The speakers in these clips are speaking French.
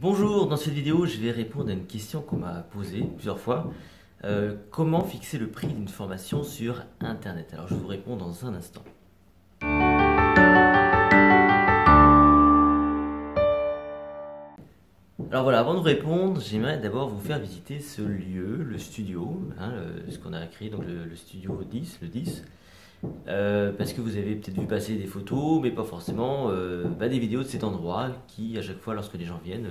Bonjour, dans cette vidéo, je vais répondre à une question qu'on m'a posée plusieurs fois. Comment fixer le prix d'une formation sur Internet? Alors, je vous réponds dans un instant. Alors voilà, avant de répondre, j'aimerais d'abord vous faire visiter ce lieu, le studio, ce qu'on a créé, donc le studio 10, le 10. Parce que vous avez peut-être vu passer des photos, mais pas forcément des vidéos de cet endroit qui, à chaque fois, lorsque les gens viennent,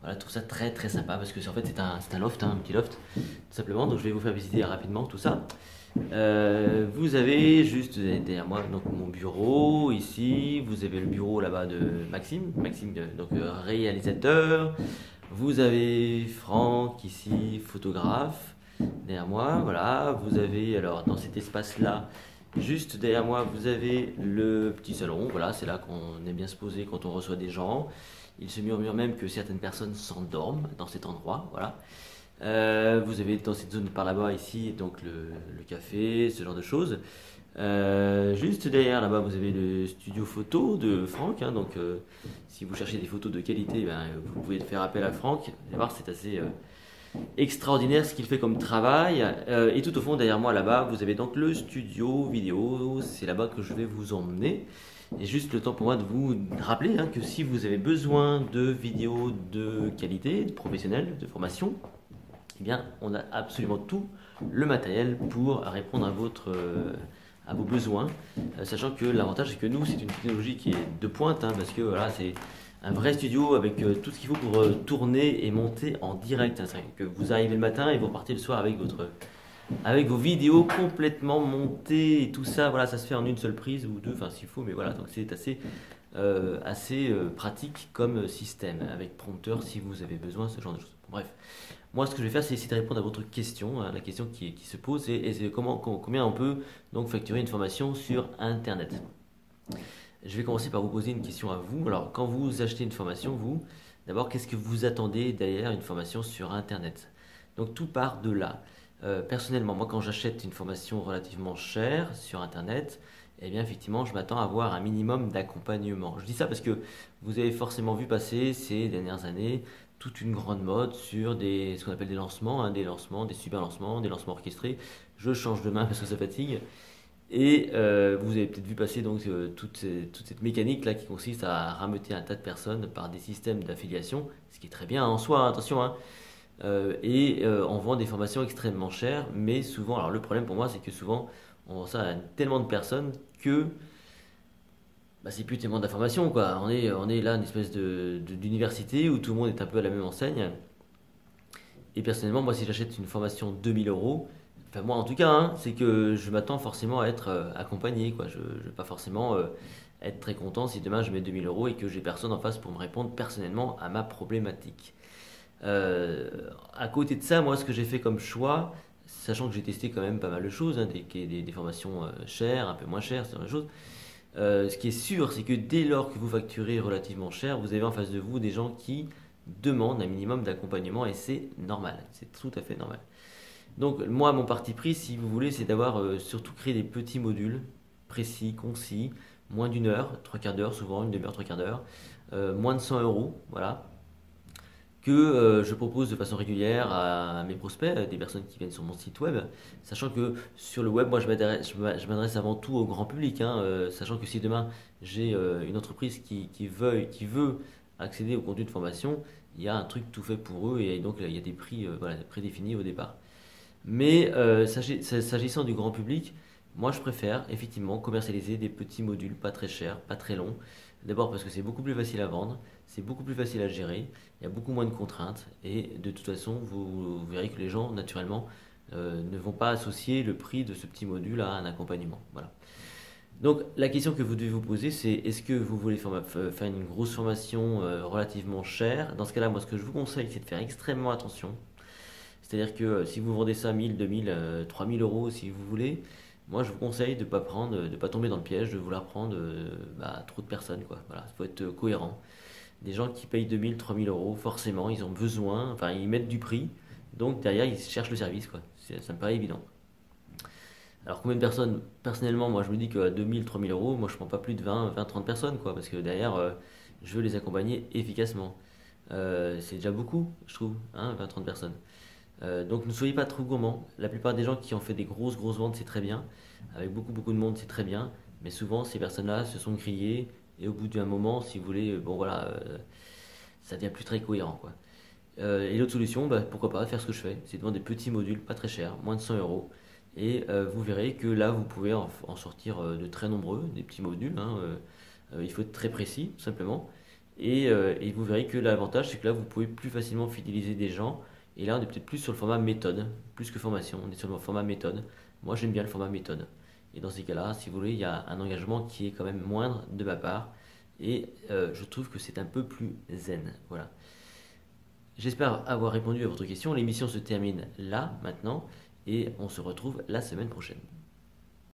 voilà, trouvent ça très très sympa parce que en fait c'est un loft, un petit loft, tout simplement. Donc je vais vous faire visiter rapidement tout ça. Vous avez juste derrière moi donc mon bureau ici. Vous avez le bureau là-bas de Maxime, donc réalisateur. Vous avez Franck ici, photographe, derrière moi. Voilà. Vous avez alors dans cet espace-là. Juste derrière moi, vous avez le petit salon. Voilà, c'est là qu'on aime bien se poser quand on reçoit des gens. Il se murmure même que certaines personnes s'endorment dans cet endroit. Voilà. Vous avez dans cette zone par là-bas ici donc le café, ce genre de choses. Juste derrière là-bas, vous avez le studio photo de Franck. Donc, si vous cherchez des photos de qualité, vous pouvez faire appel à Franck. Vous allez voir, c'est assez extraordinaire ce qu'il fait comme travail. Et tout au fond derrière moi là-bas vous avez donc le studio vidéo, c'est là-bas que je vais vous emmener. Et juste le temps pour moi de vous rappeler que si vous avez besoin de vidéos de qualité, de professionnels, de formation, eh bien on a absolument tout le matériel pour répondre à vos besoins, sachant que l'avantage c'est que nous c'est une technologie qui est de pointe, parce que voilà, c'est un vrai studio avec tout ce qu'il faut pour tourner et monter en direct. C'est que vous arrivez le matin et vous repartez le soir avec vos vidéos complètement montées et tout ça. Voilà, ça se fait en une seule prise ou deux, enfin s'il faut, mais voilà, donc c'est assez pratique comme système avec prompteur si vous avez besoin, ce genre de choses. Bref, moi ce que je vais faire c'est essayer de répondre à votre question, la question qui se pose, c'est combien on peut donc facturer une formation sur Internet. Je vais commencer par vous poser une question à vous. Alors, quand vous achetez une formation, vous, d'abord, qu'est-ce que vous attendez derrière une formation sur Internet? Donc, tout part de là. Personnellement, moi, quand j'achète une formation relativement chère sur Internet, eh bien, effectivement, je m'attends à avoir un minimum d'accompagnement. Je dis ça parce que vous avez forcément vu passer ces dernières années toute une grande mode sur ce qu'on appelle des lancements, des super lancements, des lancements orchestrés. Je change de main parce que ça fatigue. Et vous avez peut-être vu passer donc toute cette mécanique là qui consiste à rameuter un tas de personnes par des systèmes d'affiliation, ce qui est très bien en soi, attention, on vend des formations extrêmement chères, mais souvent, alors le problème pour moi c'est que souvent on vend ça à tellement de personnes que c'est plus tellement d'informations quoi. On est là une espèce d'université où tout le monde est un peu à la même enseigne. Et personnellement, moi si j'achète une formation 2000 euros, enfin moi en tout cas, c'est que je m'attends forcément à être accompagné, quoi. Je ne vais pas forcément être très content si demain je mets 2000 € et que j'ai personne en face pour me répondre personnellement à ma problématique. À côté de ça, moi ce que j'ai fait comme choix, sachant que j'ai testé quand même pas mal de choses, des formations chères, un peu moins chères, ce genre de choses. Ce qui est sûr, c'est que dès lors que vous facturez relativement cher, vous avez en face de vous des gens qui demandent un minimum d'accompagnement et c'est normal, c'est tout à fait normal. Donc moi, mon parti pris, si vous voulez, c'est d'avoir surtout créé des petits modules précis, concis, moins d'une heure, trois quarts d'heure, souvent une demi-heure, trois quarts d'heure, moins de 100 €, voilà, que je propose de façon régulière à mes prospects, des personnes qui viennent sur mon site web, sachant que sur le web, moi je m'adresse avant tout au grand public, sachant que si demain j'ai une entreprise qui veut accéder au contenu de formation, il y a un truc tout fait pour eux et donc il y a des prix prédéfinis au départ. Mais s'agissant du grand public, moi je préfère effectivement commercialiser des petits modules pas très chers, pas très longs. D'abord parce que c'est beaucoup plus facile à vendre, c'est beaucoup plus facile à gérer, il y a beaucoup moins de contraintes et de toute façon vous verrez que les gens naturellement ne vont pas associer le prix de ce petit module à un accompagnement. Voilà. Donc la question que vous devez vous poser c'est est-ce que vous voulez faire une grosse formation relativement chère? Dans ce cas-là, moi ce que je vous conseille c'est de faire extrêmement attention. C'est-à-dire que si vous vendez ça 1000, 2000, 3000 € si vous voulez, moi je vous conseille de pas tomber dans le piège de vouloir prendre trop de personnes quoi. Voilà, il faut être cohérent. Des gens qui payent 2000, 3000 €, forcément, ils ont besoin, enfin ils mettent du prix, donc derrière ils cherchent le service quoi. Ça me paraît évident. Alors combien de personnes? Personnellement, moi je me dis qu'à 2000, 3000 €, moi je prends pas plus de 20, 30 personnes quoi, parce que derrière je veux les accompagner efficacement. C'est déjà beaucoup, je trouve, hein, 20-30 personnes. Donc ne soyez pas trop gourmands. La plupart des gens qui ont fait des grosses ventes, c'est très bien. Avec beaucoup de monde, c'est très bien. Mais souvent, ces personnes-là se sont grillées. Et au bout d'un moment, si vous voulez, bon voilà, ça devient plus très cohérent, quoi. Et l'autre solution, bah, pourquoi pas faire ce que je fais, c'est de vendre des petits modules, pas très chers, moins de 100 euros. Et vous verrez que là, vous pouvez en sortir de très nombreux, des petits modules, hein. Il faut être très précis, tout simplement. Et vous verrez que l'avantage, c'est que là, vous pouvez plus facilement fidéliser des gens. Et là, on est peut-être plus sur le format méthode, plus que formation. On est sur le format méthode. Moi, j'aime bien le format méthode. Et dans ces cas-là, si vous voulez, il y a un engagement qui est quand même moindre de ma part. Et je trouve que c'est un peu plus zen. Voilà. J'espère avoir répondu à votre question. L'émission se termine là, maintenant. Et on se retrouve la semaine prochaine.